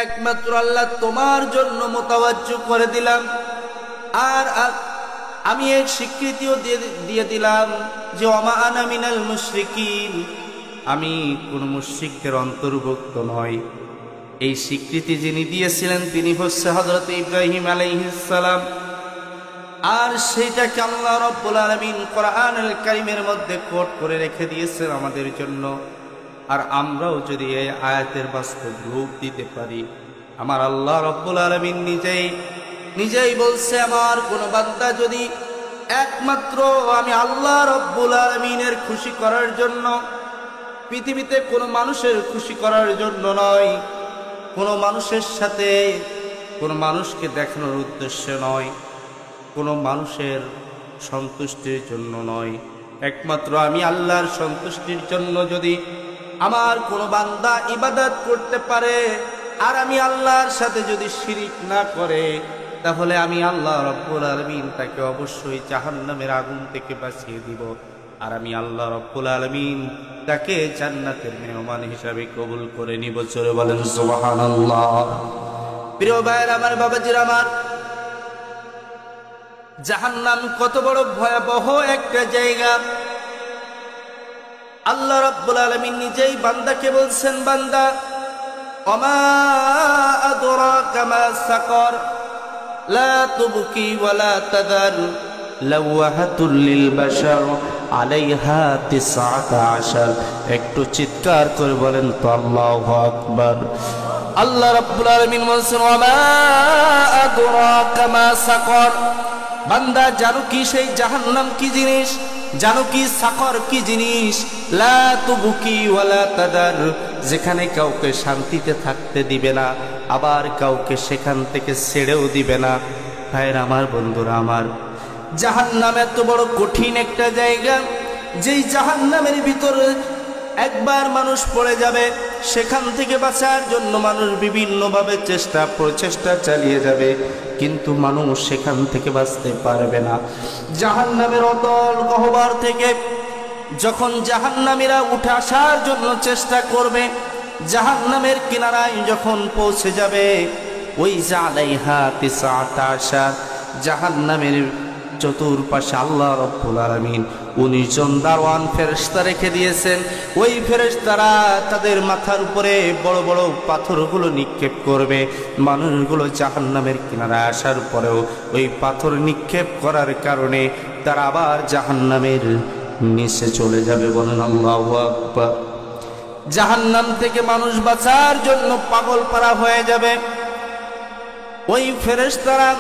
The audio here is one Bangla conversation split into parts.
একমাত্র আল্লাহ তোমার জন্য মোতাওয়াজ্জু করে দিলাম। আর আমি এই স্বীকৃতিও দিয়ে দিলাম যে ওমা আনা মিনাল মুশরিকিন, আমি কোন মুশরিকদের অন্তর্ভুক্ত নই। এই স্বীকৃতি যিনি দিয়েছিলেন তিনি হচ্ছে হযরত ইব্রাহিম আলাইহিস সালাম। আর সেইটাকে আল্লাহ রাব্বুল আলামিন কোরআনুল কারীমের মধ্যে কোট করে রেখে দিয়েছেন আমাদের জন্য। আর আমরাও যদি এই আয়াতের বাস্তব রূপ দিতে পারি, আমার আল্লাহ রাব্বুল আলামিন নিজেই বলছে, আমার কোন বান্দা যদি একমাত্র আমি আল্লাহ রাব্বুল আলামিনের খুশি করার জন্য, পৃথিবীতে কোনো মানুষের খুশি করার জন্য নয়, কোনো মানুষের সাথে কোনো মানুষকে দেখানোর উদ্দেশ্যে নয়, কোনো মানুষের সন্তুষ্টির জন্য নয়, একমাত্র আমি আল্লাহর সন্তুষ্টির জন্য যদি আমার কোনো বান্দা ইবাদত করতে পারে আর আমি আল্লাহর সাথে যদি শিরিক না করে, তাহলে আমি আল্লাহ রাব্বুল আলামিন তাকে অবশ্যই জাহান্নামের আগুন থেকে বাঁচিয়ে দিব। আর আমি আল্লাহ রাব্বুল আলামিন তাকে জান্নাতের মেহমান হিসাবে কবুল করে নিব। জোরে বলেন সুবহানাল্লাহ। প্রিয় ভাইরা আমার, বাবাজিরা আমার, জাহান্নাম কত বড় ভয়াবহ একটা জায়গা। আল্লাহ রাব্বুল আলামিন নিজেই বান্দাকে বলছেন, বান্দা ওমা আদরাকা মা সাকর লা তুবকি ওয়ালা তাদার লাওয়াহাতুল লিল বাশার আলাইহা 19। একটু চিৎকার করে বলেন তো আল্লাহু আকবার। আল্লাহ রাব্বুল আলামিন বলছেন, ওমা আদরাকা মা সাকর, বান্দা জানো কি সেই জাহান্নাম কি জিনিস, জানো কি সাকর কি জিনিস? লা তুবকি ওয়ালা তাদার, যেখানে কাউকে শান্তিতে থাকতে দিবে না, আবার কাউকে সেখান থেকে ছেড়েও দিবে না। ভাইরা আমার, বন্ধুরা আমার, জাহান্নাম এত বড় কঠিন একটা জায়গা, যেই জাহান্নামের ভিতরে একবার মানুষ পড়ে যাবে, সেখান থেকে বাঁচার জন্য মানুষ বিভিন্নভাবে প্রচেষ্টা চালিয়ে যাবে, কিন্তু মানুষ সেখান থেকে বাঁচতে পারবে না। জাহান্নামের অতল গহ্বর থেকে যখন জাহান্নামীরা উঠে আসার জন্য চেষ্টা করবে, জাহান্নামের কিনারায় যখন পৌঁছে যাবে, ওই আলাইহা 19, জাহান্নামের চতুর্পাশে আল্লাহ রাব্বুল আলামিন 19 জন দারওয়ান ফেরেশতা রেখে দিয়েছেন। ওই ফেরেশতারা তাদের মাথার উপরে বড় বড় পাথরগুলো নিক্ষেপ করবে। মানুষগুলো জাহান্নামের কিনারায় আসার পরেও ওই পাথর নিক্ষেপ করার কারণে তারা আবার জাহান্নামের নিচে চলে যাবে। বলেন আল্লাহু আকবার। জাহান্নাম থেকে মানুষ বাঁচার জন্য পাগল পারা হয়ে যাবে। ওই ফেরেশতারা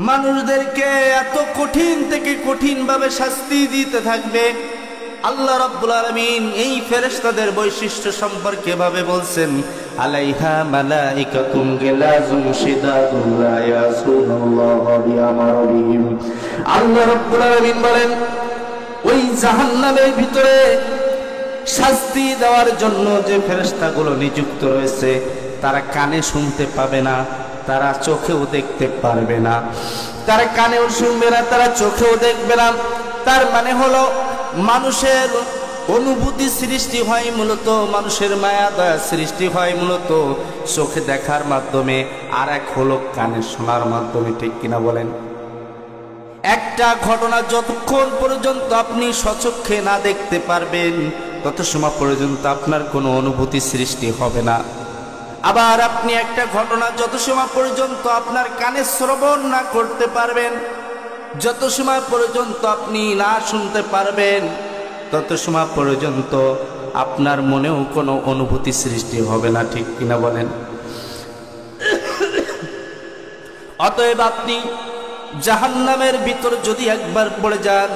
মানুষদেরকে এত কঠিন থেকে কঠিন ভাবে শাস্তি দিতে থাকবে। আল্লাহ রাব্বুল আলামিন এই ফেরেশতাদের বৈশিষ্ট্য সম্পর্কে ভাবে বলছেন, আলাইহা মালাইকাতুন গিলাজুন শিদাদুন লা ইয়াসুনুল্লাহা বিআমরিহিম। আল্লাহ রাব্বুল আলামিন বলেন, ওই জাহান্নামের ভিতরে শাস্তি দেওয়ার জন্য যে ফেরেশতাগুলো নিযুক্ত রয়েছে, তারা কানে শুনতে পাবে না, তারা চোখেও দেখতে পারবে না, তারা কানেও শুনবে না, তারা চোখেও দেখবে না। তার মানে হলো মানুষের অনুভূতি সৃষ্টি হয় মূলত, মানুষের মায়া দয়া সৃষ্টি হয় মূলত চোখে দেখার মাধ্যমে, আর এক হলো কানে শোনার মাধ্যমে। ঠিক কিনা বলেন? একটা ঘটনা যতক্ষণ পর্যন্ত আপনি স্বচক্ষে না দেখতে পারবেন, তত সময় পর্যন্ত আপনার কোনো অনুভূতি সৃষ্টি হবে না। আবার আপনি একটা ঘটনা যত সময় পর্যন্ত আপনার কানে শ্রবণ না করতে পারবেন, যত সময় পর্যন্ত আপনি না শুনতে পারবেন, তত সময় পর্যন্ত আপনার মনেও কোনো অনুভূতি সৃষ্টি হবে না। ঠিক কিনা বলেন? অতএব আপনি জাহান্নামের ভিতর যদি একবার পড়ে যান,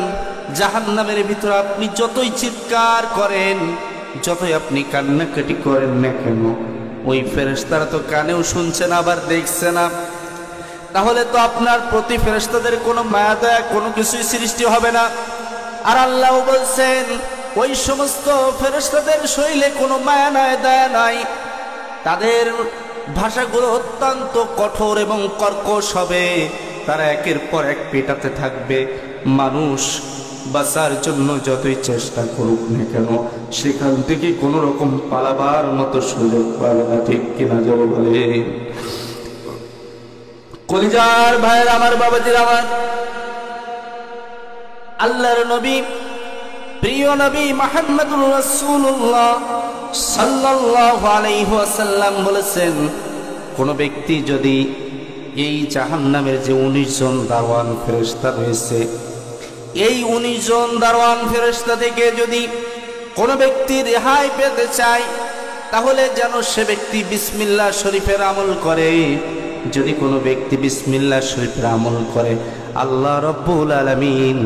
জাহান্নামের ভিতর আপনি যতই চিৎকার করেন, যতই আপনি কান্নাকাটি করেন না কেন, ওই ফেরেশতারা তো কানেও শুনছে না, আবার দেখছে না। তাহলে তো আপনার প্রতি ফেরেশতাদের কোনো মায়া দয়া কোনো কিছুই সৃষ্টি হবে না। আর আল্লাহ বলছেন, ওই সমস্ত ফেরেশতাদের শরীরে কোনো মায়া নাই, দয়া নাই। তাদের ভাষাগুলো অত্যন্ত কঠোর এবং কর্কশ হবে। তারা একের পর এক পেটাতে থাকবে। মানুষ বাঁচার জন্য যতই চেষ্টা করুক না কেন সেখান থেকে কোনো রকম পালাবার মতো সুযোগ পাবে না, ঠিক কিনা জোরে বলে। কলিজার ভাইয়ের আমার, বাবাজির আমার, আল্লাহর নবী, প্রিয় নবী মুহাম্মদুর রাসূলুল্লাহ সাল্লাল্লাহু আলাইহি ওয়াসাল্লাম বলেছেন, কোন ব্যক্তি যদি এই জাহান্নামের যে 19 জন দারওয়ান ফেরেশতা রয়েছে, এই 19 জন দারওয়ান ফেরেশতা থেকে যদি কোন ব্যক্তি রেহাই পেতে চায় তাহলে যেন সে ব্যক্তি বিসমিল্লাহ শরীফের আমল করে। যদি কোনো ব্যক্তি বিসমিল্লাহ শরীফের আমল করে আল্লাহ রাব্বুল আলামিন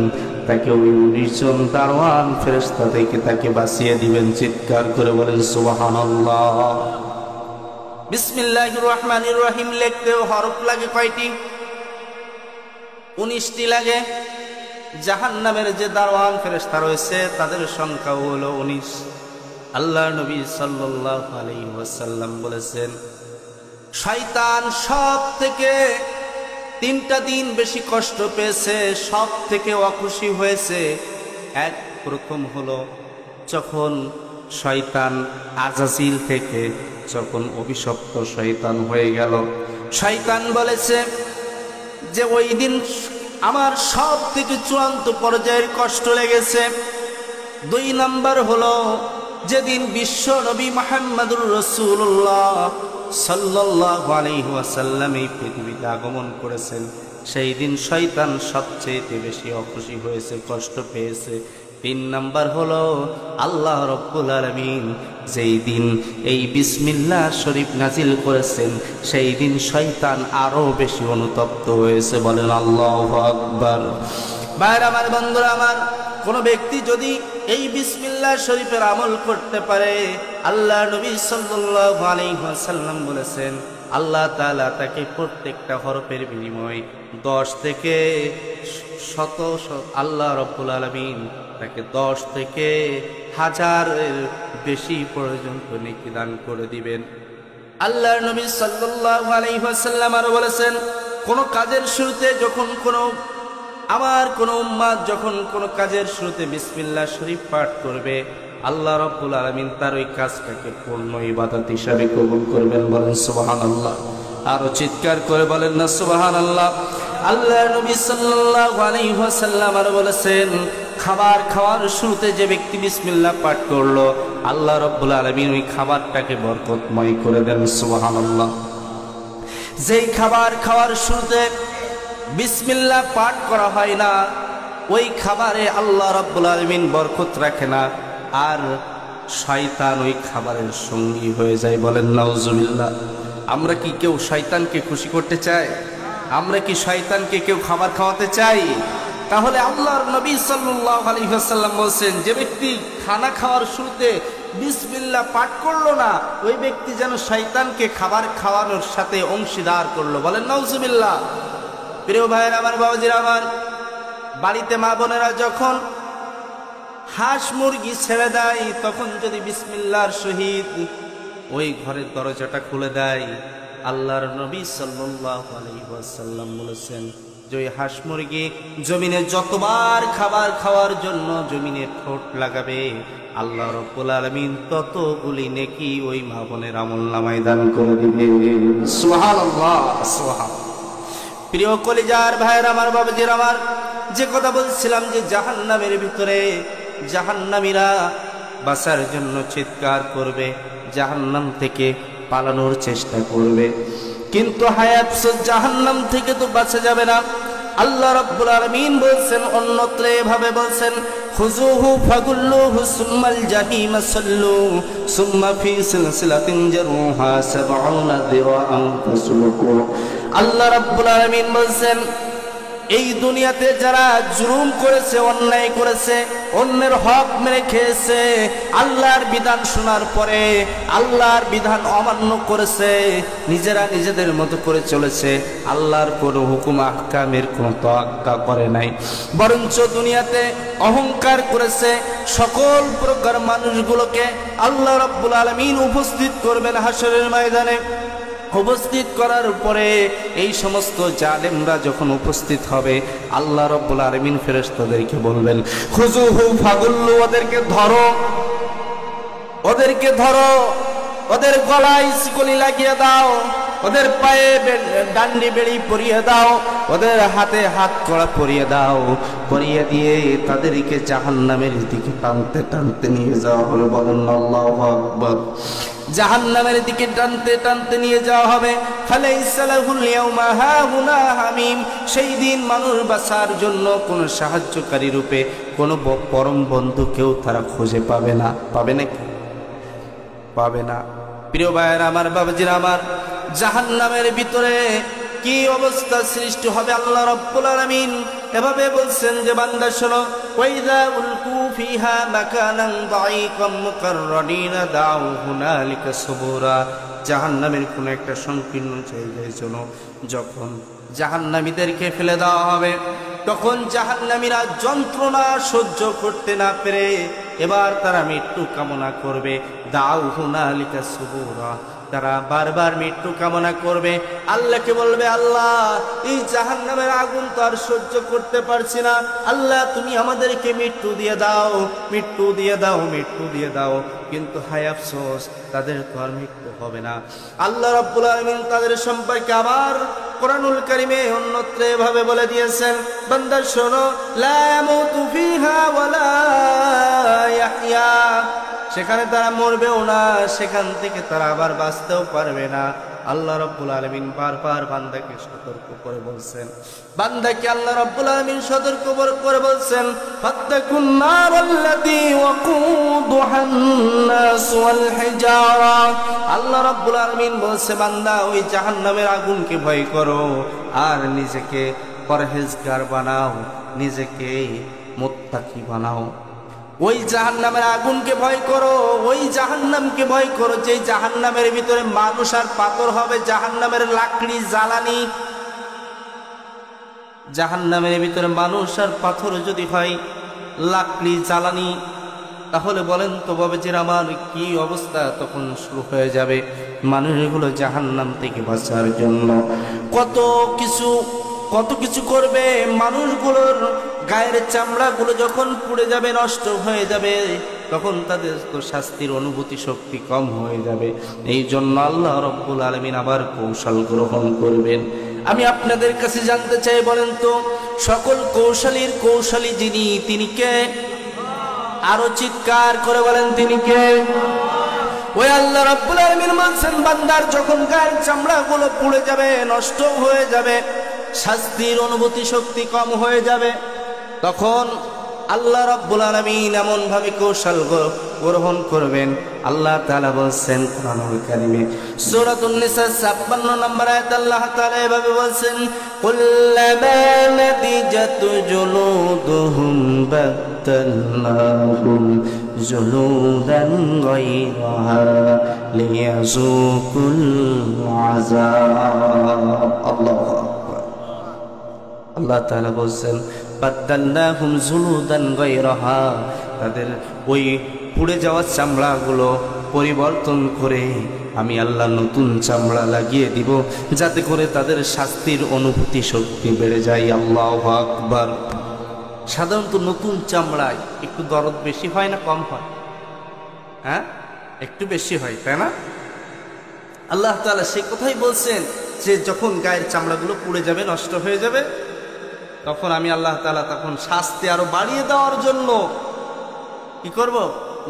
তাকে ওই 19 জন দারওয়ান ফেরেশতা থেকে তাকে বাঁচিয়ে দিবেন। চিৎকার করে বলেন সুবহানাল্লাহ। বিসমিল্লাহির রহমানির রহিম লিখতেও হরফ লাগে কয়টি? 19টি লাগে। জাহান্নামের যে দারওয়ান ফেরেশতা রয়েছে তাদের সংখ্যা হলো 19। আল্লাহর নবী সাল্লাল্লাহু আলাইহি ওয়াসাল্লাম বলেছেন, শয়তান সব থেকে 3টা দিন বেশি কষ্ট পেয়েছে, সব থেকে অখুশি হয়েছে। প্রথম হলো যখন শয়তান আজাজিল থেকে যখন অভিশপ্ত শয়তান হয়ে গেল, শয়তান বলেছে যে ওই দিন আমার সব থেকে চূড়ান্ত পর্যায়ের কষ্ট লেগেছে। 2 নাম্বার হলো যেদিন বিশ্ব নবী মুহাম্মদুর রাসূলুল্লাহ সাল্লাল্লাহু আলাইহি ওয়াসাল্লাম এই পৃথিবীতে আগমন করেছেন, সেই দিন শয়তান সবচেয়ে বেশি অখুশি হয়েছে, কষ্ট পেয়েছে। 3 নাম্বার হলো আল্লাহ রাব্বুল আলামিন যেই দিন এই বিসমিল্লাহ শরীফ নাজিল করেছেন সেই দিন শয়তান আরো বেশি অনুতপ্ত হয়েছে। বলেন আল্লাহু আকবার। ভাইরা আমার, বন্ধুরা আমার, কোন ব্যক্তি যদি এই বিসমিল্লাহ শরীফের আমল করতে পারে, আল্লাহ নবী সাল্লাল্লাহু আলাইহি ওয়াসাল্লাম বলেছেন আল্লাহ তাআলা তাকে প্রত্যেকটা হরফের বিনিময়ে 10 থেকে 100 আল্লাহ রাব্বুল আলামিন তাকে 10 থেকে 1000 বেশি পর্যন্ত নেকি দান করে দিবেন। আল্লাহর নবী সাল্লাল্লাহু আলাইহি ওয়াসাল্লাম আরো বলেছেন, কোন কাজের শুরুতে যখন আমার কোন উম্মত যখন কোন কাজের শুরুতে বিসমিল্লাহ শরীফ পাঠ করবে, আল্লাহ রাব্বুল আলামিন তার ওই কাজটাকে পূর্ণ ইবাদত হিসাবে কবুল করবেন। বলেন সুবহানাল্লাহ। আরো চিৎকার করে বলেন না সুবহানাল্লাহ। আল্লাহর নবী সাল্লাল্লাহু আলাইহি ওয়াসাল্লাম আরো বলেছেন, খাবার খাওয়ার শুরুতে যে ব্যক্তি বিসমিল্লাহ পাঠ করলো আল্লাহ রাব্বুল আলামিন ওই খাবারটাকে বরকতময় করে দেন। সুবহানাল্লাহ। যেই খাবার খাওয়ার শুরুতে বিসমিল্লাহ পাঠ করা হয় না ওই খাবারে আল্লাহ রাব্বুল আলামিন বরকত রাখে না, আর শয়তান ওই খাবারের সঙ্গী হয়ে যায়। বলেন নাউজুবিল্লাহ। আমরা কি কেউ শয়তানকে খুশি করতে চাই? আমরা কি শয়তানকে কেউ খাবার খাওয়াতে চাই? তাহলে আল্লাহর নবী সাল্লাল্লাহু আলাইহি ওয়াসাল্লাম বলেন, যে ব্যক্তি খানা খাওয়ার শুরুতে বিসমিল্লাহ পাঠ করলো না ওই ব্যক্তি যেন শয়তানকে খাবার খাওয়ানোর সাথে অংশীদার করলো। বলেন নাউজুবিল্লাহ। প্রিয় ভাইয়েরা আমার, বাবাজিরা আমার, বাড়িতে মা বোনেরা যখন হাঁস মুরগি ছেড়ে দেয় তখন যদি বিসমিল্লাহর সহিত ওই ঘরের দরজাটা খুলে দেয়, আল্লাহর নবী সাল্লাল্লাহু আলাইহি ওয়াসাল্লাম বলেছেন যে ওই হাঁস মুরগি জমিনে যতবার খাবার খাওয়ার জন্য জমিনে ঠোঁট লাগাবে আল্লাহ রাব্বুল আলামিন ততগুলি নেকি ওই মা বোনের আমলনামায় দান করে দিবে। সুবহানাল্লাহ, সুবহানাল্লাহ। প্রিয় কলিজার ভাইয়ের আমার, বাবাজির আমার, যে কথা বলছিলাম যে জাহান্নামের ভিতরে জাহান্নামীরা বাঁচার জন্য চিৎকার করবে, জাহান্নাম থেকে পালানোর চেষ্টা করবে, কিন্তু হায়াত জাহান্নাম থেকে তো বাঁচা যাবে না। আল্লাহ রাব্বুল আলামিন বলছেন অন্যত্র এভাবে বলছেন, খুযুহু ফাগুল্লুহু সুম্মাল জাহিমা সাল্লু সুম্মা ফি সিলসিলাতিন জারুহা 70 যিরাআন ফাসলুকু। আল্লাহ রাব্বুল আলামিন বলছেন এই দুনিয়াতে যারা জুলুম করেছে, অন্যায় করেছে, অন্যের হক মেরে খেয়েছে, আল্লাহর বিধান শোনার পরে আল্লাহর বিধান অমান্য করেছে, নিজেরা নিজেদের মতো করে চলেছে, আল্লাহর কোনো হুকুম আহকামের কোনো তোয়াক্কা করে নাই, বরঞ্চ দুনিয়াতে অহংকার করেছে, সকল প্রকার মানুষগুলোকে আল্লাহ রাব্বুল আলামিন উপস্থিত করবেন হাসরের ময়দানে। উপস্থিত করার পরে এই সমস্ত জালেমরা যখন উপস্থিত হবে, আল্লাহ রাব্বুল আলামিন ফেরেশতাদেরকে বলবেন, খুযুহু ফাগুল্লু, ওদেরকে ধরো, ওদেরকে ধরো, ওদের গলায় শিকলি লাগিয়ে দাও, ওদের পায়ে ডান্ডি বেড়ি পরিয়ে দাও, ওদের হাতে হাত কড়া পরিয়ে দাও, পরিয়ে দিয়ে তাদেরকে জাহান্নামের দিকে টানতে টানতে নিয়ে যাওয়া হবে। বলেন আল্লাহু আকবার। জাহান্নামের দিকে টানতে টানতে নিয়ে যাওয়া হবে। ফালাইসা লাহুল ইয়াউমা হাহুনা হামিম, সেই দিন মানুষ বাঁচার জন্য কোনো সাহায্যকারী রূপে কোনো পরম বন্ধু কেউ তারা খুঁজে পাবে না। পাবে নাকি? পাবে না। প্রিয় ভাইয়েরা আমার, বাবাজিরা আমার, জাহান্নামের ভিতরে কি অবস্থা সৃষ্টি হবে আল্লাহ রাব্বুল আলামিন এভাবে বলছেন যে, বান্দা শোনো, ওয়াইযা উলকু ফিহা মাকানান দাঈকাম মুকাররানিনা দাউ হুনালিকা সুবুরা, জাহান্নামের কোন একটা সংকীর্ণ জায়গায় শোনো, যখন জাহান্নামীদেরকে ফেলে দেওয়া হবে, তখন জাহান্নামীরা যন্ত্রণা সহ্য করতে না পেরে এবার তারা মৃত্যু কামনা করবে। দাউ হুনালিকা সুবুরা, তারা বারবার মৃত্যু কামনা করবে, আল্লাহকে বলবে, আল্লাহ এই জাহান্নামের আগুন তো আর সহ্য করতে পারছি না, আল্লাহ তুমি আমাদেরকে মৃত্যু দিয়ে দাও, মৃত্যু দিয়ে দাও, মৃত্যু দিয়ে দাও। কিন্তু হায় আফসোস, তাদের তো আর মৃত্যু হবে না। আল্লাহ রাব্বুল আলামিন তাদের সম্পর্কে আবার কোরআনুল কারীমে অন্যত্র এভাবে বলে দিয়েছেন, বান্দা শোনো, লা ইয়ামুতু ফিহা ওয়ালা ইয়াহইয়া, সেখানে তারা মরবেও না, সেখান থেকে তারা আবার বাঁচতেও পারবে না। আল্লাহ রাব্বুল আলামিন বারবার বান্দাকে সতর্ক করে বলছেন, বান্দাকে আল্লাহ রাব্বুল আলামিন সতর্ক করে বলছেন, ফাত্তাকুন নারাল্লাতী ওয়াকুদুহান নাস ওয়াল হিজারা। আল্লাহ রাব্বুল আলামিন বলছে, বান্দা ওই জাহান্নামের আগুনকে ভয় করো আর নিজেকে পরহেজগার বানাও, নিজেকে মুত্তাকি বানাও। ওই জাহান্নামের আগুনকে ভয় করো, ওই জাহান্নামকে ভয় করো যে জাহান্নামের ভিতরে মানুষ আর পাথর হবে, জাহান্নামের লাকড়ি জ্বালানি। জাহান্নামের ভিতরে মানুষ আর পাথর যদি হয় লাকড়ি জ্বালানি, তাহলে বলেন তো বাবাজির আমার, কি অবস্থা তখন শুরু হয়ে যাবে। মানুষগুলো জাহান্নাম থেকে বাঁচার জন্য কত কিছু করবে। মানুষগুলোর গায়ের চামড়াগুলো যখন পুড়ে যাবে, নষ্ট হয়ে যাবে, তখন তাদের তো শাস্তির অনুভূতি শক্তি কম হয়ে যাবে। এই জন্য আল্লাহ রাব্বুল আলামিন আবার কৌশল গ্রহণ করবেন। আমি আপনাদের কাছে জানতে চাই, বলেন তো সকল কৌশলীর কৌশলী যিনি, তিনি কে? আরো চিৎকার করে বলেন, তিনি কে? ওই আল্লাহ রাব্বুল আলামিন বলছেন, বান্দার যখন গায়ের চামড়াগুলো পুড়ে যাবে, নষ্ট হয়ে যাবে, শাস্তির অনুভূতি শক্তি কম হয়ে যাবে, তখন আল্লাহ রাব্বুল আলামিন এমন ভাবে কৌশল গ্রহণ করবেন। আল্লাহ তাআলা বলছেন কোরআনুল কারীমে সূরাতুন নিসা 56 নম্বর আয়াত আল্লাহ তাআলা এভাবে বলছেন, কুল্লামা নাদিজাতু জুলুদুহুম বাদদালনাহুম জুলুদান গায়রাহা লিয়াযুকুল আযাব। আল্লাহু আকবার। আল্লাহ তাআলা বলছেন, বাদদালনাহুম জুলুদান গায়রাহা, তাদের ওই পুড়ে যাওয়া চামড়াগুলো পরিবর্তন করে আমি আল্লাহ নতুন চামড়া লাগিয়ে দিব, যাতে করে তাদের শাস্তির অনুভূতি শক্তি বেড়ে যায়। আল্লাহু আকবার। সাধারণত নতুন চামড়ায় একটু দরদ বেশি হয় না কম হয়? হ্যাঁ, একটু বেশি হয়, তাই না? আল্লাহ তাআলা সেই কথাই বলছেন যে যখন গায়ের চামড়াগুলো পুড়ে যাবে, নষ্ট হয়ে যাবে, তখন আমি আল্লাহ তাআলা তখন শাস্তি আরো বাড়িয়ে দেওয়ার জন্য কি করব?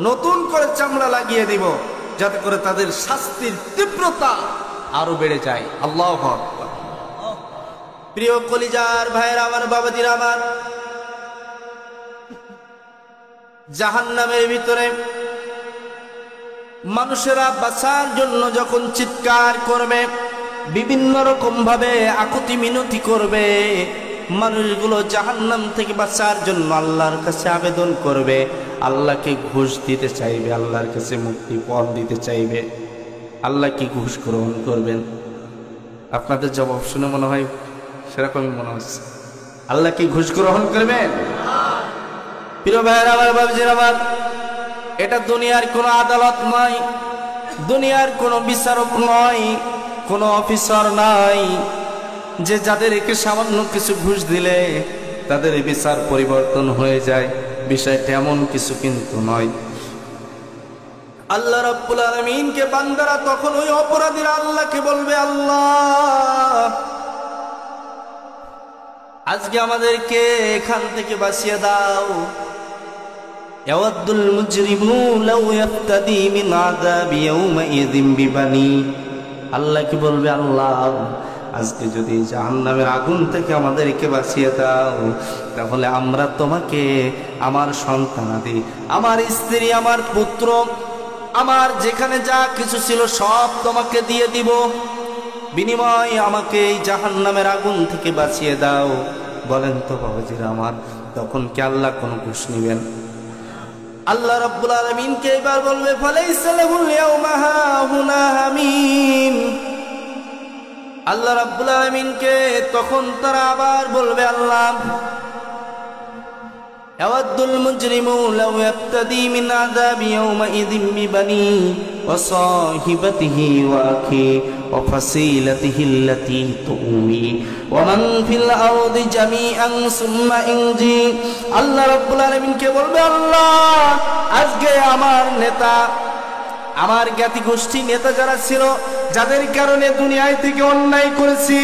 নতুন করে চামড়া লাগিয়ে দিব, যাতে করে তাদের শাস্তির তীব্রতা আরো বেড়ে যায়। আল্লাহু আকবার। প্রিয় কলিজার ভাইয়েরা আমার, বাবাজিরা আমার, জাহান্নামের ভিতরে মানুষেরা বাঁচার জন্য যখন চিৎকার করবে, বিভিন্ন রকম ভাবে আকুতি মিনতি করবে, মানুষগুলো জাহান্নাম থেকে বাঁচার জন্য আল্লাহর কাছে আবেদন করবে, আল্লাহকে ঘুষ দিতে চাইবে, আল্লাহর কাছে মুক্তিপণ দিতে চাইবে। আল্লাহ কি ঘুষ গ্রহণ করবেন? আপনাদের জবাব শুনে মনে হয় সেরকমই মনে হচ্ছে। আল্লাহ কি ঘুষ গ্রহণ করবেন? প্রিয় ভাইয়েরা আমার, বাবাজিরা আমার, এটা দুনিয়ার কোনো আদালত নয়, দুনিয়ার কোনো বিচারক নয়, কোনো অফিসার নাই যে যাদেরকে সামান্য কিছু ঘুষ দিলে তাদের বিচার পরিবর্তন হয়ে যায়। বিষয়টা এমন কিছু কিন্তু নয়। আল্লাহ রাব্বুল আলামিনকে বান্দারা তখন ওই অপরাধীরা আল্লাহকে বলবে, আল্লাহ আজকে আমাদেরকে এখান থেকে বাঁচিয়ে দাও। ইয়াওয়াদ্দুল মুজরিমু লাউ ইয়াফতাদি মিন আযাবি ইয়াওমাইযিন বিবানি। আল্লাহ কি বলবে, আল্লাহ আজকে যদি জাহান্নামের আগুন থেকে আমাদেরকে বাঁচিয়ে দাও, তাহলে আমরা তোমাকে আমার সন্তানাদি, আমার স্ত্রী, আমার পুত্র, আমার যেখানে যা কিছু ছিল সব তোমাকে দিয়ে দিব, বিনিময়ে আমাকে এই জাহান্নামের আগুন থেকে বাঁচিয়ে দাও। বলেন তো বাবাজিরা আমার, তখন কি আল্লাহ কোনো ঘুষ নিবেন? আল্লাহ রাব্বুল আলামিনকে এবার বলবে, ফালাইসা লাহুল ইয়াওমা হাহুনা হামিম। আল্লাহ রাব্বুল আলামিনকে তখন তারা আবার বলবে, আল্লাহ ইয়াওয়াদ্দুল মুজরিমু লাউ ইয়াফতাদি মিন আযাবি ইয়াওমাইযিন বিবানি ওয়া সাহিবাতিহি ওয়া আখি ওয়া ফাসিলাতিহি আল্লাতী তুমি ওয়া মান ফিল আরদি জামিআন সুম্মা ইনজি। আল্লাহ রাব্বুল আলামিনকে বলবে, আল্লাহ আজকে আমার নেতা, আমার জ্ঞাতি গোষ্ঠী নেতা যারা ছিল, যাদের কারণে দুনিয়ায় থেকে অন্যায় করেছি,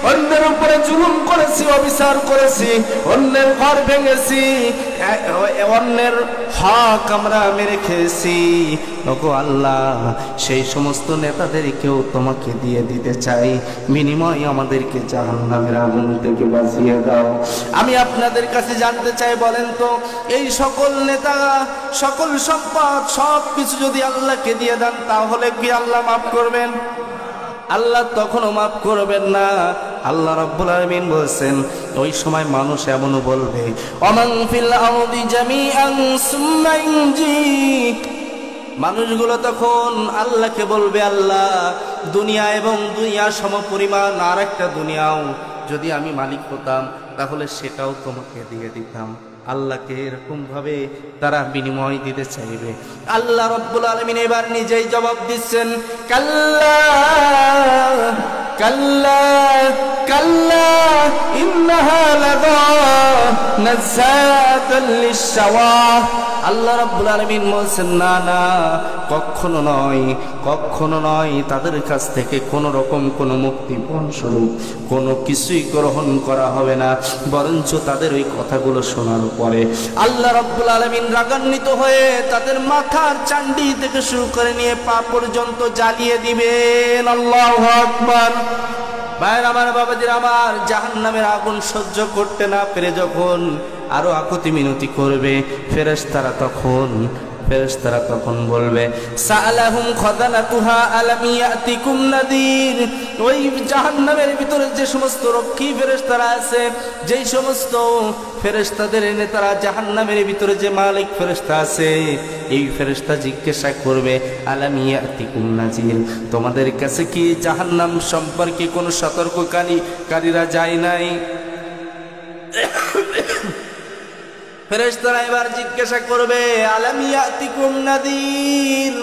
অন্যের উপরে জুলুম করেছি, অবিচার করেছি, অন্যের ঘর ভেঙেছি, অন্যের হক আমরা মেরে খেয়েছি, ওগো আল্লাহ সেই সমস্ত নেতাদেরকেও তোমাকে দিয়ে দিতে চাই, বিনিময়ে আমাদেরকে জাহান্নামের আগুন থেকে বাঁচিয়ে দাও। আমি আপনাদের কাছে জানতে চাই, বলেন তো এই সকল নেতা, সকল সম্পদ, সব কিছু যদি আল্লাহকে দিয়ে দেন, তাহলে কি আল্লাহ মাফ করবেন? আল্লাহ তখনও মাফ করবেন না। আল্লাহ রাব্বুল আলামিন বলেছেন, ওই সময় মানুষ এমনও বলবে, ওমান ফিল আরদি জামিআন সুম্মা ইনজি। মানুষগুলো তখন আল্লাহকে বলবে, আল্লাহ দুনিয়া এবং দুনিয়া সমপরিমাণ আর একটা দুনিয়াও যদি আমি মালিক হতাম, তাহলে সেটাও তোমাকে দিয়ে দিতাম। আল্লাহকে এরকম ভাবে তারা বিনিময় দিতে চাইবে। আল্লাহ রাব্বুল আলামিন এবার নিজেই জবাব দিচ্ছেন, কাল্লা কাল্লা কাল্লা ইন্নাহা লাযা নাযাতাল লিশওয়া। আল্লাহ রাব্বুল আলামিন বলেছেন, না না, কখনো নয়, কখনো নয়, তাদের কাছ থেকে কোনো রকম কোনো মুক্তিপণ স্বরূপ কোনো কিছুই গ্রহণ করা হবে না, বরঞ্চ তাদের ওই কথাগুলো শোনার পরে আল্লাহ রাব্বুল আলামিন রাগান্বিত হয়ে তাদের মাথার চান্ডি থেকে শুরু করে নিয়ে পা পর্যন্ত জ্বালিয়ে দিবেন। আল্লাহু আকবার। ভাইয়ের আমার, বাবাজির আমার, জাহান্নামের আগুন সহ্য করতে না পেরে যখন আরো আকুতি মিনতি করবে, ফেরেশতারা তখন বলবে, সালাহুম খাদানাতুহা আলাম ইয়াতিকুম নাদির। ওই জাহান্নামের ভিতরে যে সমস্ত রক্ষী ফেরেশতারা আছে, যেই সমস্ত ফেরেশতাদের নেতারা, জাহান্নামের ভিতরে যে মালিক ফেরেশতা আছে, এই ফেরেশতা জিজ্ঞাসা করবে, আলাম ইয়াতিকুম নাজির, তোমাদের কাছে কি জাহান্নাম সম্পর্কে কোনো সতর্ককারীরা যায় নাই? ফেরেশতারা এবার জিজ্ঞাসা করবে, আলাম ইয়াতিকুম নাদির,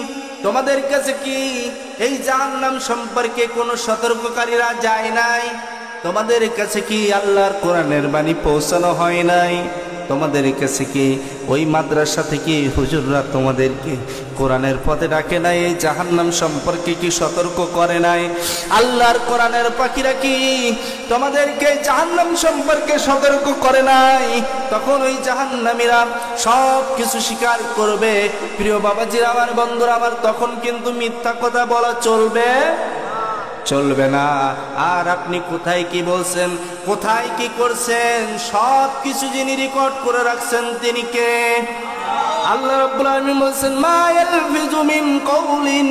তোমাদের কাছে কি এই জাহান্নাম সম্পর্কে কোনো সতর্ককারীরা যায় নাই? তোমাদের কাছে কি আল্লাহর কোরআনের বাণী পৌঁছানো হয় নাই? তোমাদের কাছে কি ওই মাদ্রাসা থেকে হুজুররা তোমাদেরকে কোরআনের পথে ডাকে নাই? এই জাহান্নাম সম্পর্কে কি সতর্ক করে নাই? আল্লাহর কোরআনের পাখিরা কি তোমাদেরকে জাহান্নাম সম্পর্কে সতর্ক করে নাই? তখন ওই জাহান্নামীরা সব কিছু স্বীকার করবে। প্রিয় বাবাজিরা আমার, বন্ধুরা আমার, তখন কিন্তু মিথ্যা কথা বলা চলবে না। আর আপনি কোথায় কি বলছেন, কোথায় কি করছেন, সব কিছু যিনি রেকর্ড করে রাখছেন তিনি কে? আল্লাহ রাব্বুল আলামিন বলেছেন, মা ইয়ালফিজু মিন কাউলিন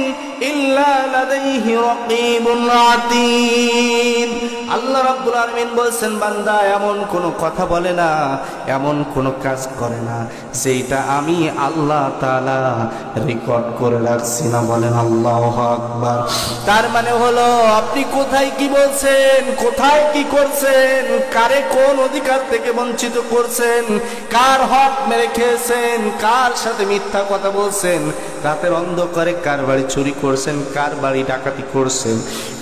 ইল্লা লাদাইহি রাকীবুন আতীদ। আল্লাহ রাব্বুল আলামিন বলেছেন, বান্দা এমন কোন কথা বলে না, এমন কোন কাজ করে না যেটা আমি আল্লাহ তাআলা রেকর্ড করে রাখছি না। বলেন আল্লাহু আকবার। তার মানে হলো আপনি কোথায় কি বলছেন, কোথায় কি করছেন, কারে কোন অধিকার থেকে বঞ্চিত করছেন, কার হক মেরে খেয়েছেন, কার সাথে মিথ্যা কথা বলছেন, রাতের অন্ধকারে কার বাড়ি চুরি করছেন, কার বাড়ি ডাকাতি করছেন,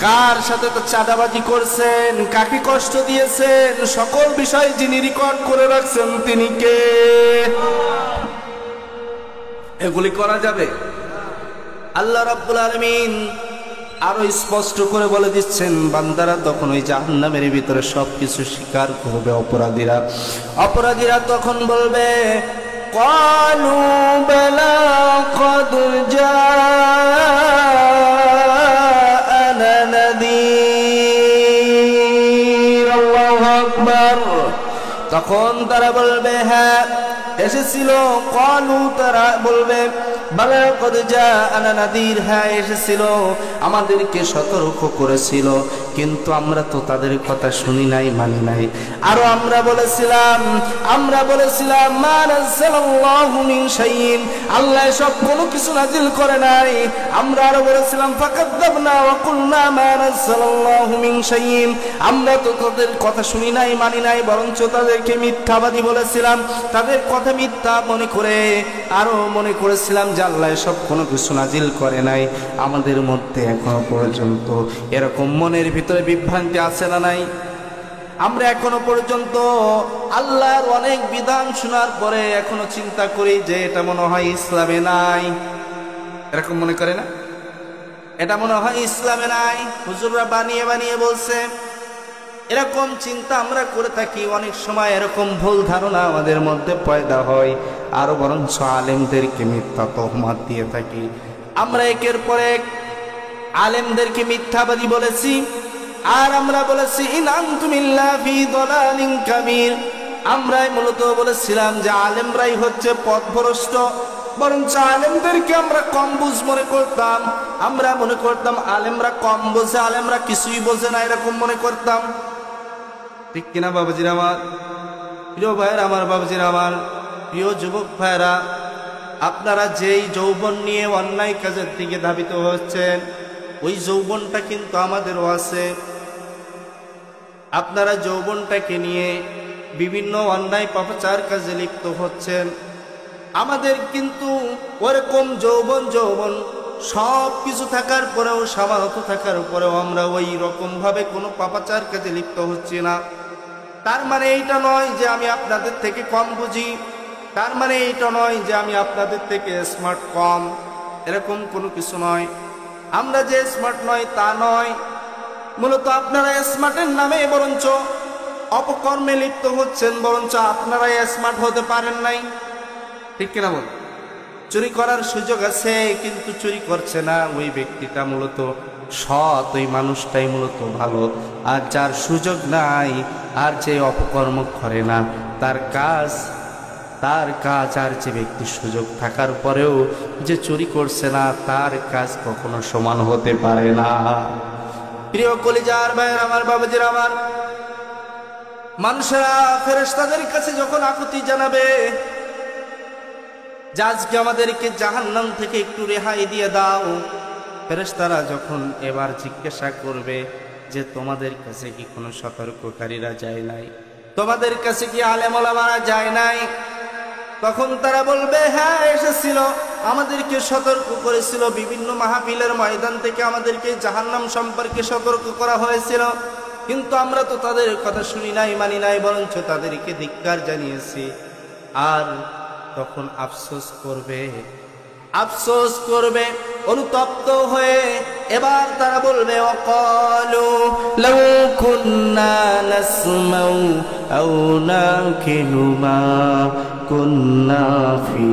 কার সাথে তো চাঁদাবাজি করছেন, কাকে কষ্ট দিয়েছেন, সকল বিষয় যিনি রেকর্ড করে রাখছেন তিনি কে? এগুলি করা যাবে? আল্লাহ রাব্বুল আলামিন আরো স্পষ্ট করে বলে দিচ্ছেন, বান্দারা তখন ওই জাহান্নামের ভিতরে সবকিছু স্বীকার করবে। অপরাধীরা তখন বলবে, ক্বালু বালা ক্বাদ জাআনা নাযীর। আল্লাহু আকবার। তখন তারা বলবে, হ্যাঁ এসেছিল। ক্বালু, তারা বলবে, বালা ক্বাদ জাআনা নাযীর, হ্যাঁ এসেছিল, আমাদেরকে সতর্ক করেছিল, কিন্তু আমরা তো তাদের কথা শুনি নাই, মানি নাই। আরো আমরা বলেছিলাম মা নাযালাল্লাহু মিন শাইইন, আল্লাহ সব কোনো কিছু নাজিল করে নাই। আমরা আরো বলেছিলাম ফাকাযযাবনা ওয়া কুলনা মা নাযালাল্লাহু মিন শাইইন, আমরা তো তাদের কথা শুনি নাই, মানি নাই, বরঞ্চ তাদেরকে মিথ্যাবাদী বলেছিলাম, তাদের কথা মিথ্যা মনে করে আরো মনে করেছিলাম যে আল্লাহ সব কোনো কিছু নাজিল করে নাই। আমাদের মধ্যে এখনো পর্যন্ত এরকম মনের ভিতরে বিভ্রান্তি আছে না নাই? আমরা এখনো পর্যন্ত আল্লাহর অনেক বিধান শোনার পরে এখনো চিন্তা করি যে এটা মনে হয় ইসলামে নাই। এরকম মনে করে না? এটা মনে হয় ইসলামে নাই, হুজুররা বানিয়ে বানিয়ে বলছে। এরকম চিন্তা আমরা করে থাকি। অনেক সময় এরকম ভুল ধারণা আমাদের মধ্যে পয়দা হয়, আরো বরঞ্চ আলেমদেরকে মিথ্যা তহমত দিয়ে থাকি। আমরা একের পর এক আলেমদেরকে মিথ্যাবাদী বলেছি, আর আমরা বলেছি ইন আনতুম ইল্লা ফি দালালিন কাবীর। আমরাই মূলত বলেছিলাম যে আলেমরাই হচ্ছে পথভ্রষ্ট, বরঞ্চ আলেমদেরকে আমরা কম বুঝ মনে করতাম। আমরা মনে করতাম আলেমরা কম বোঝে, আলেমরা কিছুই বোঝে না, এরকম মনে করতাম। ঠিক কিনা বাবাজিরা আমার? প্রিয় ভাইয়েরা আমার, বাবাজিরা আমার, প্রিয় যুবক ভাইয়েরা, আপনারা যেই যৌবন নিয়ে অন্যায় কাজের দিকে ধাবিত হচ্ছেন, ওই যৌবনটা কিন্তু আমাদেরও আছে। আপনারা যৌবনটাকে নিয়ে বিভিন্ন অন্যায় পাপাচার কাজে লিপ্ত হচ্ছেন। আমাদের কিন্তু ওরকম যৌবন সব কিছু থাকার পরেও, সামর্থ্য থাকার পরেও আমরা ওই রকম ভাবে কোনো পাপাচার কাজে লিপ্ত হচ্ছি না। তার মানে এইটা নয় যে আমি আপনাদের থেকে কম বুঝি, তার মানে এইটা নয় যে আমি আপনাদের থেকে স্মার্ট কম, এরকম কোনো কিছু নয়। আমরা যে স্মার্ট নয় তা নয়, মূলত আপনারা স্মার্টের নামে বরঞ্চ অপকর্মে লিপ্ত হচ্ছেন, বরঞ্চ আপনারাই স্মার্ট হতে পারেন নাই। ঠিক কিনা বল? চুরি করার সুযোগ আছে কিন্তু চুরি করছে না, ওই ব্যক্তিটা মূলত সৎ, ওই মানুষটাই মূলত ভালো। আর যার সুযোগ নাই, আর যে অপকর্ম করে না, তার কাজ আর যে ব্যক্তির সুযোগ থাকার পরেও যে চুরি করছে না, তার কাজ কখনো সমান হতে পারে না। প্রিয় কলিজার ভাইয়ের আমার, বাবাজির আমার, মানুষেরা ফেরেশতাদের কাছে যখন আকুতি জানাবে যে আজকে আমাদেরকে জাহান্নাম থেকে একটু রেহাই দিয়ে দাও, ফেরেশতারা যখন এবার জিজ্ঞাসা করবে যে তোমাদের কাছে কি কোনো সতর্ককারীরা যায় নাই, তোমাদের কাছে কি আলেম ওলামারা যায় নাই, তখন তারা বলবে হ্যাঁ এসেছিল, আমাদেরকে সতর্ক করেছিল, বিভিন্ন মাহফিলের ময়দান থেকে আমাদেরকে জাহান্নাম সম্পর্কে সতর্ক করা হয়েছিল, কিন্তু আমরা তো তাদের কথা শুনি নাই, মানি নাই, বরঞ্চ তাদেরকে ধিক্কার জানিয়েছি। আর তখন আফসোস করবে অনুতপ্ত হয়ে। এবার তারা বলবে ওয়াকালু লাউ কুন্না নাসমাউ আও নাকিলু মা কুন্না ফি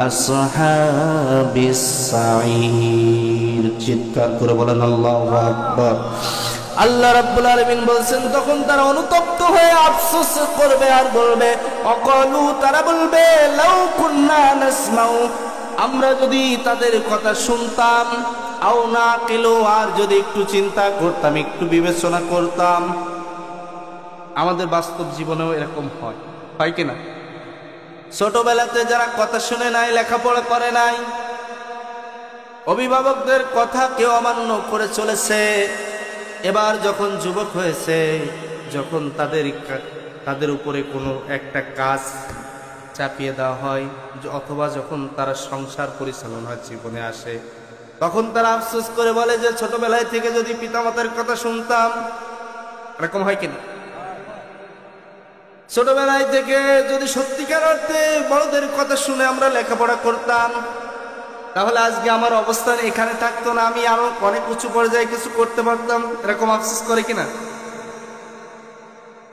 আসহাবিস সাঈর। চিৎকার করে বলেন আল্লাহু আকবার। আল্লাহ রাব্বুল আলামিন বলছেন তখন তারা অনুতপ্ত হয়ে আফসোস করবে আর বলবে ওয়াকালু, তারা বলবে লাউ কুন্না নাসমাউ, আমরা যদি তাদের কথা শুনতাম, আও নাকিলু, আর যদি একটু চিন্তা করতাম, একটু বিবেচনা করতাম। আমাদের বাস্তব জীবনেও এরকম হয় কিনা? ছোটবেলাতে যারা কথা শুনে নাই, লেখাপড়া করে নাই, অভিভাবকদের কথা কেউ অমান্য করে চলেছে, এবার যখন যুবক হয়েছে, যখন তাদের উপরে কোনো একটা কাজ চাপিয়ে দেওয়া হয়, অথবা যখন তারা সংসার পরিচালনার জীবনে আসে তখন তারা আফসোস করে বলে যে ছোটবেলায় থেকে যদি পিতামাতার কথা শুনতাম। এরকম হয় কিনা? ছোটবেলায় থেকে যদি সত্যিকার অর্থে বড়দের কথা শুনে আমরা লেখাপড়া করতাম তাহলে আজকে আমার অবস্থান এখানে থাকতো না, আমি আরো অনেক উঁচু পর্যায়ে কিছু করতে পারতাম। এরকম আফসোস করে কিনা?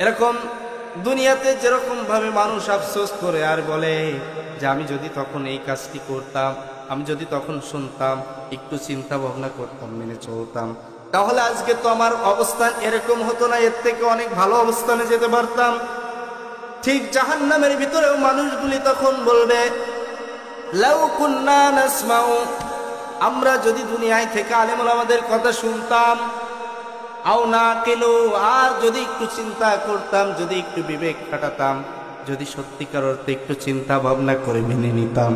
এরকম দুনিয়াতে যেরকম ভাবে মানুষ আফসোস করে আর বলে যে আমি যদি তখন এই কাজটি করতাম, আমি যদি তখন শুনতাম, একটু চিন্তা ভাবনা করতাম, মেনে চলতাম, তাহলে আজকে তো আমার অবস্থান এরকম হতো না, এর থেকে অনেক ভালো অবস্থানে যেতে পারতাম। ঠিক জাহান্নামের ভিতরেও মানুষগুলি তখন বলবে লাউ কুন্না নাসমাউ, আমরা যদি দুনিয়ায় থেকে আলেম ওলামাদের কথা শুনতাম, আও নাকিলু, আর যদি একটু চিন্তা করতাম, যদি একটু বিবেক খাটাতাম, যদি সত্যিকার অর্থে একটু চিন্তা ভাবনা করে মেনে নিতাম,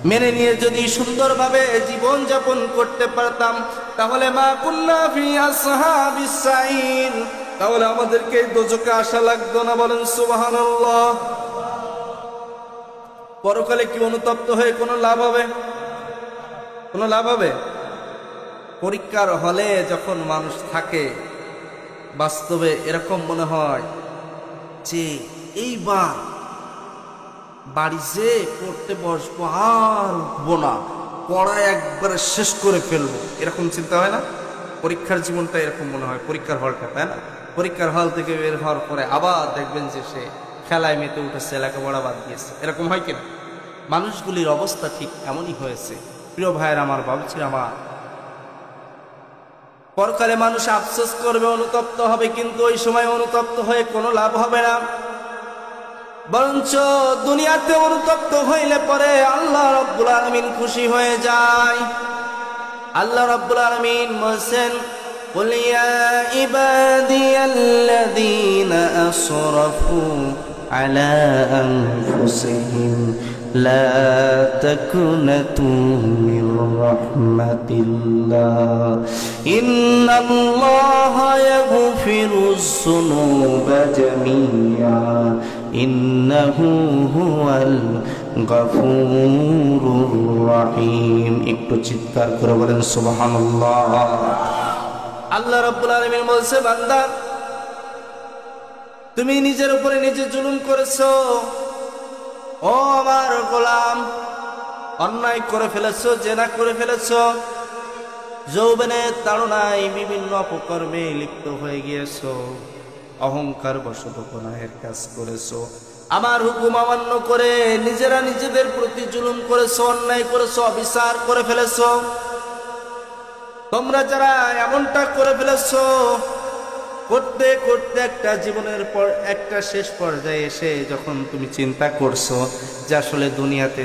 মেনে নিয়ে যদি সুন্দরভাবে জীবন যাপন করতে পারতাম, তাহলে মা কুন্না ফি আসহাবিস সাইর, তাহলে আমাদেরকে দোজখে আসা লাগতো না। বলেন সুবহানাল্লাহ। পরকালে কি অনুতপ্ত হয়ে কোনো লাভ হবে? কোনো লাভ হবে? পরীক্ষার হলে যখন মানুষ থাকে বাস্তবে এরকম মনে হয় যে এইবার বাড়ি যে পড়তে বসবো আর উঠবো না, পড়া একবারে শেষ করে ফেলবো, এরকম চিন্তা হয় না? পরীক্ষার জীবনটা এরকম মনে হয়, পরীক্ষার হলটা, তাই না? পরীক্ষার হল থেকে বের হওয়ার পরে আবার দেখবেন যে সে খেলায় মেতে উঠেছে, লেখাপড়া বাদ দিয়েছে। এরকম হয় কিনা? মানুষগুলির অবস্থা ঠিক এমনই হয়েছে। প্রিয় ভাইয়ের আমার, বাবুজির আমার, পরকালে মানুষ আফসোস করবে, অনুতপ্ত হবে, কিন্তু ওই সময় অনুতপ্ত হয়ে কোনো লাভ হবে না। বরঞ্চ দুনিয়াতে অনুতপ্ত হইলে পরে আল্লাহ রাব্বুল আলামিন খুশি হয়ে যায়। আল্লাহ রাব্বুল আলামিন বলেন কুল ইয়া ইবাদিয়াল্লাযীনা আসরাফু আলা আনফুসিহিম লা তাকুনাতু মির রাহমাতিল্লাহ ইন্নাল্লাহা ইয়াগফিরুজ যুনুবা জামিআ ইন্নাহু হুয়াল গফুরুর রহিম। একটু চিৎকার করে বলেন সুবহানাল্লাহ। আল্লাহ রাব্বুল আলামিন বলছে, বান্দা তুমি নিজের উপরে নিজে জুলুম করেছো, ও আমার গোলাম, অন্যায় করে ফেলেছো, জেনা করে ফেলেছো, যৌবনের তাড়নায় বিভিন্ন অপকর্মে লিপ্ত হয়ে গিয়েছো, অহংকার বশত গুনাহের কাজ করেছো, আমার হুকুম অমান্য করে নিজেরা নিজেদের প্রতি জুলুম করেছো, অন্যায় করেছো, অবিচার করে ফেলেছো। তোমরা যারা এমনটা করে ফেলেছো, করতে করতে একটা জীবনের পর একটা শেষ পর্যায়ে এসে যখন তুমি চিন্তা করছো যে আসলে দুনিয়াতে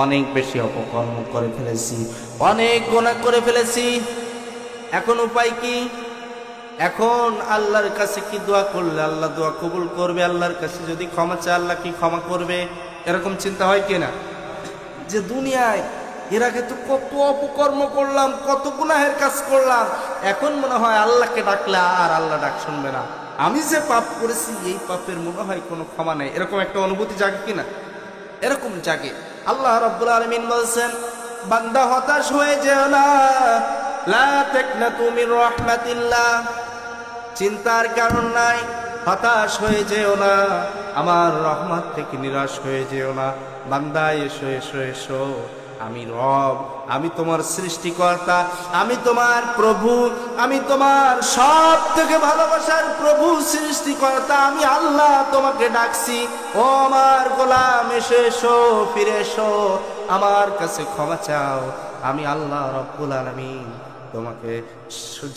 অনেক বেশি অপকর্ম করে ফেলেছি, অনেক গুনাহ করে ফেলেছি, এখন উপায় কি? এখন আল্লাহর কাছে কি দোয়া করলে আল্লাহ দোয়া কবুল করবে? আল্লাহর কাছে যদি ক্ষমা চায় আল্লাহ কি ক্ষমা করবে? এরকম চিন্তা হয় কিনা? যে দুনিয়ায় এর আগে তো কত অপকর্ম করলাম, কত গুনাহের কাজ করলাম, এখন মনে হয় আল্লাহকে ডাকলে আর আল্লাহ ডাক শুনবে না, আমি যে পাপ করেছি এই পাপের মনে হয় কোনো ক্ষমা নেই, এরকম একটা অনুভূতি জাগে কিনা? এরকম জাগে। আল্লাহ রাব্বুল আলামিন বলেন, বান্দা হতাশ হয়ে যেও না, লা তাকনাতু মির রাহমাতিল্লাহ, চিন্তার কারণ নাই, হতাশ হয়ে যেও না, আমার রহমত থেকে নিরাশ হয়ে যেও না। বান্দা এসো এসো এসো, আমি রব, আমি তোমার সৃষ্টিকর্তা, আমি তোমার প্রভু, আমি তোমার সব থেকে ভালোবাসার প্রভু, সৃষ্টিকর্তা, আমি আল্লাহ তোমাকে ডাকছি, ও আমার গোলাম এসো এসো, ফিরে এসো, আমার কাছে ক্ষমা চাও, আমি আল্লাহ রব্বুল আলামিন তোমাকে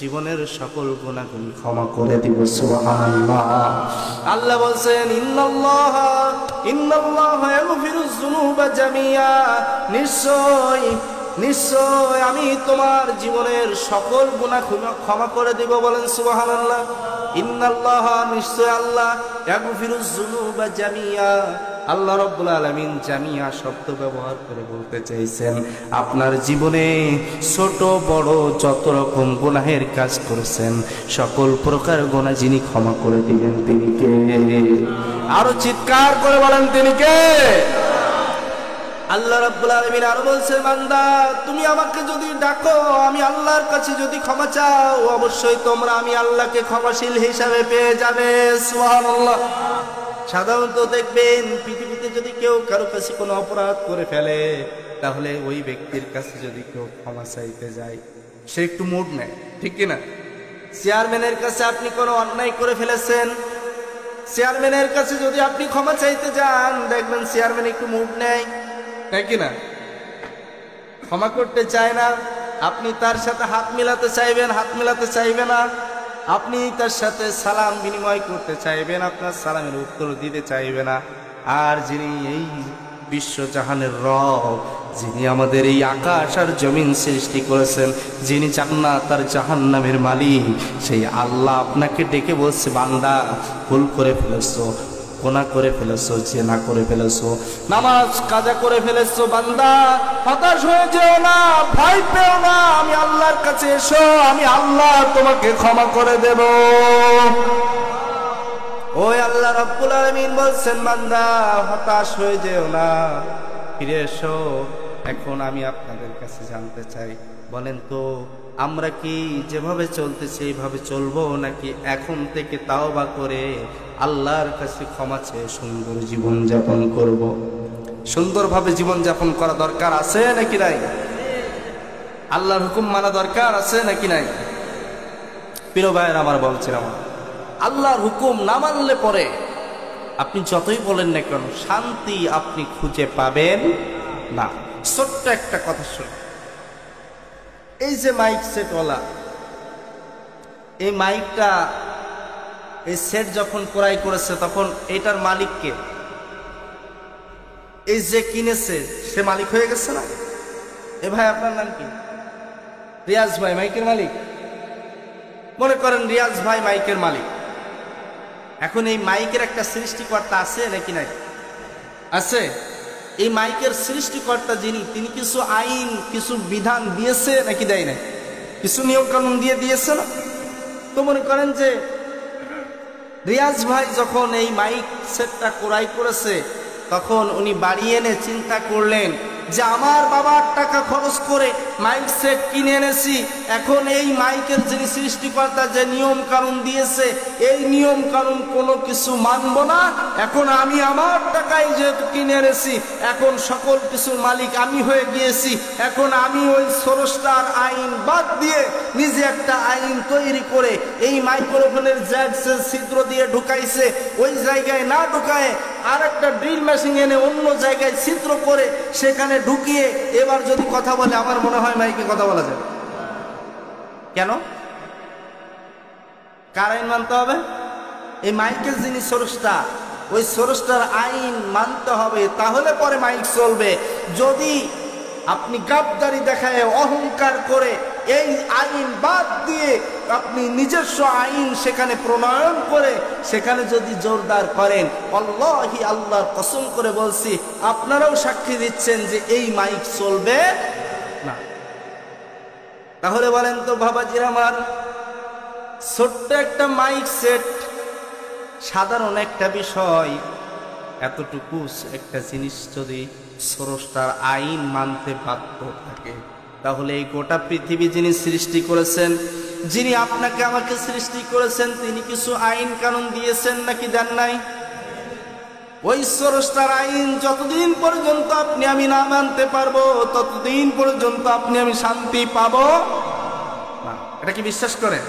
জীবনের সকল গুনাহগুলি ক্ষমা করে দিব। সুবহানাল্লাহ। আল্লাহ বলেন, ইন্নাল্লাহা ইয়াগফিরুজ যুনুবা জামিআ, নিশ্চয় নিশ্চয় আমি তোমার জীবনের সকল গুনাহ ক্ষমা করে দিব। বলেন সুবহানাল্লাহ। ইন্নাল্লাহা, নিশ্চয় আল্লাহ, ইয়াগফিরুজ যুনুবা জামিআ, আল্লাহ রাব্বুল আলামিন জামিয়া শব্দ ব্যবহার করে বলতে চাইছেন আপনার জীবনে ছোট বড় যত রকম গুনাহের কাজ করেছেন সকল প্রকার গুনাহ যিনি ক্ষমা করে দিবেন তিনি কে? আরো চিৎকার করে বলেন তিনি কে? আল্লাহ রাব্বুল আলামিন আরো বলছে, বান্দা তুমি আমাকে যদি ডাকো, আমি আল্লাহর কাছে যদি ক্ষমা চাও, অবশ্যই তোমরা আমি আল্লাহকে ক্ষমাশীল হিসাবে পেয়ে যাবে। সুবহানাল্লাহ। সাধারণত দেখবেন পৃথিবীতে যদি কেউ কারো কাছে কোনো অপরাধ করে ফেলে, তাহলে ওই ব্যক্তির কাছে যদি কেউ ক্ষমা চাইতে যায়, সে একটু মুড নেয়, ঠিক কিনা? চেয়ারম্যানের কাছে আপনি কোনো অন্যায় করে ফেলেছেন, চেয়ারম্যানের কাছে যদি আপনি ক্ষমা চাইতে যান, দেখবেন চেয়ারম্যান একটু মুড নেয়, তাই কিনা? ক্ষমা করতে চায় না। আপনি তার সাথে হাত মিলাতে চাইবেন, হাত মিলাতে চাইবে না। আপনি তার সাথে সালাম বিনিময় করতে চাইবেন, আপনার সালামের উত্তর দিতে চাইবে না। আর যিনি এই বিশ্বজাহানের রব, যিনি আমাদের এই আকাশ আর জমিন সৃষ্টি করেছেন, যিনি জান্নাত আর জাহান্নামের মালিক, সেই আল্লাহ আপনাকে ডেকে বলছে, বান্দা ভুল করে ফেলেছো, গুনাহ করে ফেলেছো, জিনা করে ফেলেছো, নামাজ কাজা করে ফেলেছো, বান্দা হতাশ হয়ে যেও না, ভয় পেও না, আমি আল্লাহর কাছে এসো, আমি আল্লাহ তোমাকে ক্ষমা করে দেব। ওই আল্লাহ রাব্বুল আলামিন বলছেন, বান্দা হতাশ হয়ে যেও না, ফিরে এসো। এখন আমি আপনাদের কাছে জানতে চাই, বলেন তো আমরা কি যেভাবে চলতেছি এইভাবে চলবো, নাকি এখন থেকে তাওবা করে আল্লাহর কাছে ক্ষমা চেয়ে সুন্দর জীবন যাপন করব? সুন্দরভাবে জীবন যাপন করা দরকার আছে নাকি নাই? আল্লাহর হুকুম মানা দরকার আছে নাকি নাই? প্রিয় ভাইয়ের আমার, বলছিলাম আল্লাহর হুকুম না মানলে পরে আপনি যতই বলেন না কেন, শান্তি আপনি খুঁজে পাবেন না। ছোট্ট একটা কথা শুনুন। এই যে মাইক সেটওয়ালা, এই মাইকটা, এই সেট যখন ক্রয় করেছে, তখন এটার মালিককে, এই যে কিনেছে সে মালিক হয়ে গেছে না? এ ভাই আপনার নাম কি? রিয়াজ ভাই মাইকের মালিক। মনে করেন রিয়াজ ভাই মাইকের মালিক। এখন এই মাইকের একটা সৃষ্টিকর্তা আছে নাকি নাই? আছে। এই মাইকের সৃষ্টিকর্তা যিনি, তিনি কিছু আইন, কিছু বিধান দিয়েছে নাকি দেয় না? কিছু নিয়ম কানুন দিয়ে দিয়েছে না? তো মনে করেন যে রিয়াজ ভাই যখন এই মাইক সেটটা ক্রয় করেছে, তখন উনি বাড়ি এনে চিন্তা করলেন যে আমার বাবার টাকা খরচ করে মাইক সেট কিনে এনেছি, এখন এই মাইকের যিনি সৃষ্টিকর্তা যে নিয়ম কানুন দিয়েছে, এই নিয়ম কানুন কোনো কিছু মানব না। এখন আমি আমার টাকায় যেহেতু কিনে এনেছি, এখন সকল কিছুর মালিক আমি হয়ে গিয়েছি। এখন আমি ওই স্রষ্টার আইন বাদ দিয়ে নিজে একটা আইন তৈরি করে এই মাইক্রোফোনের জ্যাকসের ছিদ্র দিয়ে ঢুকাইছে, ওই জায়গায় না ঢুকায় আর একটা ড্রিল মেশিন এনে অন্য জায়গায় ছিদ্র করে সেখানে ঢুকিয়ে এবার যদি কথা বলে, আমার মনে হয় মাইকে কথা বলা যায়। কেন? কার আইন মানতে হবে? এই মাইকের যিনি স্রষ্টা, ওই স্রষ্টার আইন মানতে হবে, তাহলে পরে মাইক চলবে। যদি আপনি গাদ্দারি দেখায়, অহংকার করে এই আইন বাদ দিয়ে আপনি নিজস্ব আইন সেখানে প্রণয়ন করে সেখানে যদি জোরদার করেন, আল্লাহি আল্লাহর কসম করে বলছি, আপনারাও সাক্ষী দিচ্ছেন যে এই মাইক চলবে না। তাহলে বলেন তো বাবাজির আমার, ছোট্ট একটা মাইক সেট, সাধারণ একটা বিষয়, এতটুকু একটা জিনিস যদি স্রষ্টার আইন মানতে বাধ্য থাকে, তাহলে এই গোটা পৃথিবী যিনি সৃষ্টি করেছেন, যিনি আপনাকে আমাকে সৃষ্টি করেছেন, তিনি কিছু আইন কানুন দিয়েছেন নাকি দেন নাই? ওই স্রষ্টার আইন যতদিন পর্যন্ত আপনি আমি না মানতে পারবো, ততদিন পর্যন্ত আপনি আমি শান্তি পাবো না। এটা কি বিশ্বাস করেন?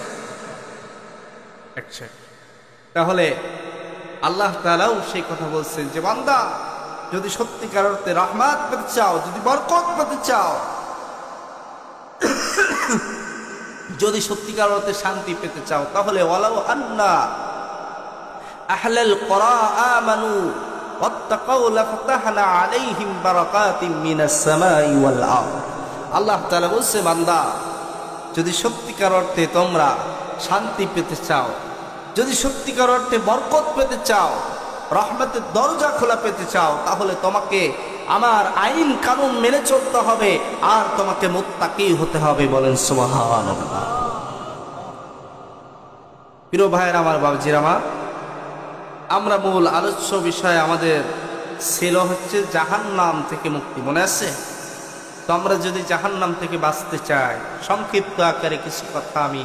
তাহলে আল্লাহ তাআলাও সেই কথা বলছেন যে, বান্দা যদি সত্যিকার অর্থে রহমত পেতে চাও, যদি বরকত পেতে চাও, যদি সত্যিকার অর্থে শান্তি পেতে চাও, তাহলে ওয়ালাউ আন্না আহলাল কুরা আমানু ওয়াত্তাকাউ লাফতাহনা আলাইহিম বারাকাতিম মিনাস সামাই ওয়াল আরদ। আল্লাহ তাআলা বলছে, বান্দা যদি সত্যিকার অর্থে তোমরা শান্তি পেতে চাও, যদি সত্যিকার অর্থে বরকত পেতে চাও, রহমতের দরজা খোলা পেতে চাও, তাহলে তোমাকে আমার আইন কানুন মেনে চলতে হবে, আর তোমাকে মুত্তাকি হতে হবে। বলেন সুবহানাল্লাহ। প্রিয় ভাইয়ের আমার, বাবজির আমার, আমরা মূল আলোচ্য বিষয়ে আমাদের ছিল হচ্ছে জাহান্নাম থেকে মুক্তি। মনে আছে? তো আমরা যদি জাহান্নাম থেকে বাঁচতে চাই, সংক্ষিপ্ত আকারে কিছু কথা আমি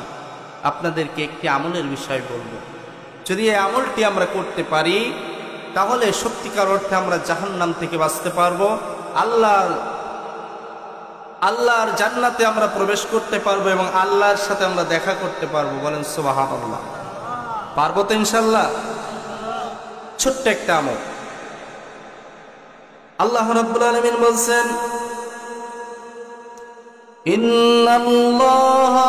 আপনাদেরকে একটি আমলের বিষয় বলবো। যদি এই আমলটি আমরা করতে পারি তাহলে সত্যিকার অর্থে আমরা জাহান্নাম থেকে বাঁচতে পারবো, আল্লাহর জান্নাতে আমরা প্রবেশ করতে পারবো এবং আল্লাহর সাথে আমরা দেখা করতে পারবো। বলেন সুবহানাল্লাহ। পারবো তো ইনশাআল্লাহ? ছোট্ট একটা আমল। আল্লাহ রাব্বুল আলামিন বলছেন, ইন্নাল্লাহা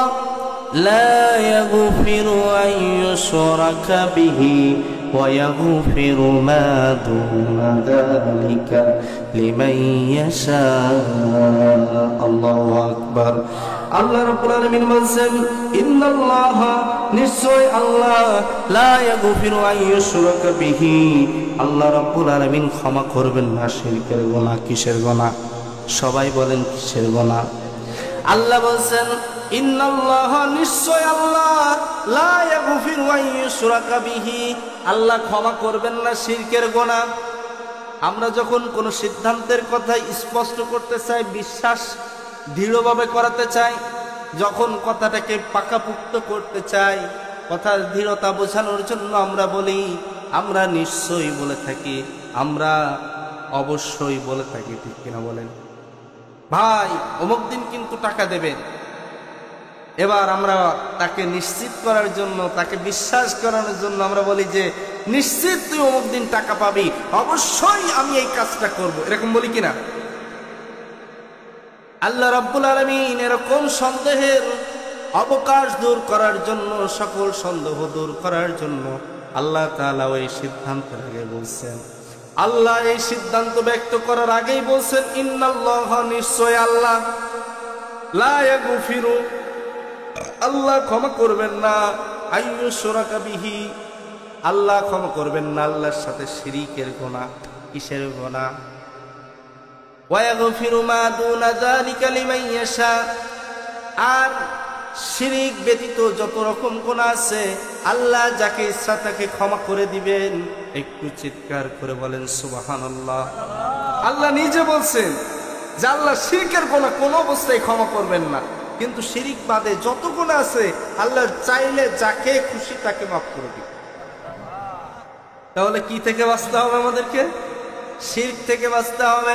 লা ইয়াগফিরু আন ইউশরাকা বিহি ওয়া ইয়াগফিরু মা দুনা যালিকা লিমান ইয়াশা। আল্লাহু আকবার। আল্লাহ রাব্বুল আলামিন বলেন, ইন্নাল্লাহা, নিশ্চয় আল্লাহ, লা ইয়াগফিরু আন ইউশরাকা বিহি, আল্লাহ রাব্বুল আলামিন ক্ষমা করবেন না শিরকের গুনাহ। কিসের গুনাহ? সবাই বলেন কিসের গুনাহ? আল্লাহ বলেন, ইন্নাল্লাহা, নিশ্চয় আল্লাহ, লা ইয়াগফিরু আন ইউশরাকা বিহি, আল্লাহ ক্ষমা করবেন না শিরকের গুনাহ। আমরা যখন কোনো সিদ্ধান্তের কথা স্পষ্ট করতে চাই, বিশ্বাস দৃঢ়ভাবে করাতে চাই, যখন কথাটাকে পাকাপুক্ত করতে চাই, কথার দৃঢ়তা বোঝানোর জন্য আমরা বলি, আমরা নিশ্চয়ই বলে থাকি, আমরা অবশ্যই বলে থাকি। ঠিক কিনা বলেন? ভাই অমুক দিন কিন্তু টাকা দেবেন। এবার আমরা তাকে নিশ্চিত করার জন্য, তাকে বিশ্বাস করানোর জন্য আমরা বলি যে নিশ্চিত তুই অমুক দিন টাকা পাবি, অবশ্যই আমি এই কাজটা করব, এরকম বলি কিনা? আল্লাহ রাব্বুল আলামিন এরকম সন্দেহের অবকাশ দূর করার জন্য, সকল সন্দেহ দূর করার জন্য আল্লাহ তাআলা ওই সিদ্ধান্তের আগে বলছেন, আল্লাহ এই সিদ্ধান্ত ব্যক্ত করার আগেই বলছেন, ইন্নাল্লাহা, নিশ্চয় আল্লাহ, লা ইয়াগফিরু, আল্লাহ ক্ষমা করবেন না, আন ইউশরাকা বিহি, আল্লাহ ক্ষমা করবেন না আল্লাহর সাথে শিরকের গুনাহ। কিসের গুনাহ? ওয়া ইয়াগফিরু মা দুনা যালিকা লিমান ইয়াশা, আর শিরক ব্যতীত যত রকম গুনাহ আছে আল্লাহ যাকে ইচ্ছা তাকে ক্ষমা করে দিবেন। একটু চিৎকার করে বলেন সুবহানাল্লাহ। আল্লাহ নিজে বলছেন যে আল্লাহ শিরকের গুনাহ কোন অবস্থায় ক্ষমা করবেন না, কিন্তু শিরক বাদে যত গুনাহ আছে আল্লাহ চাইলে যাকে খুশি তাকে মাফ করে দিবেন। তাহলে কি থেকে বাঁচতে হবে আমাদেরকে? শিরক থেকে বাঁচতে হবে।